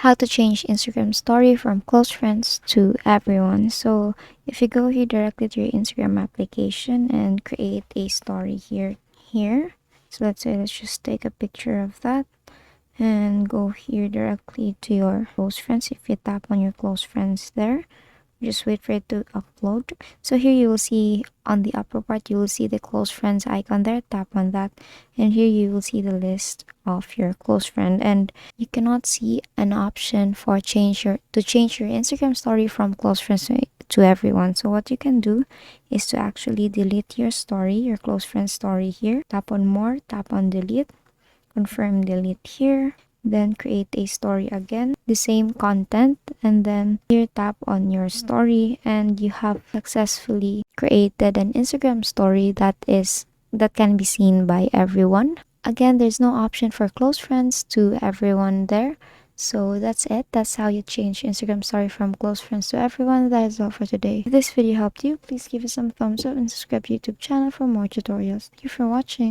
how to change Instagram story from close friends to everyone. So if you go here directly to your Instagram application and create a story here. So let's just take a picture of that and go here directly to your close friends. If you tap on your close friends there, just wait for it to upload. So here you will see on the upper part, you will see the close friends icon there. Tap on that, and here you will see the list of your close friend, and you cannot see an option for change your Instagram story from close friends to everyone. So what you can do is to actually delete your story, your close friend story here. Tap on more, tap on delete, confirm delete here, then create a story again, the same content, and then here tap on your story, and you have successfully created an Instagram story that can be seen by everyone. Again, there's no option for close friends to everyone there. So that's it. That's how you change Instagram story from close friends to everyone. That is all for today. If this video helped you, please give it some thumbs up and subscribe to YouTube channel for more tutorials. Thank you for watching.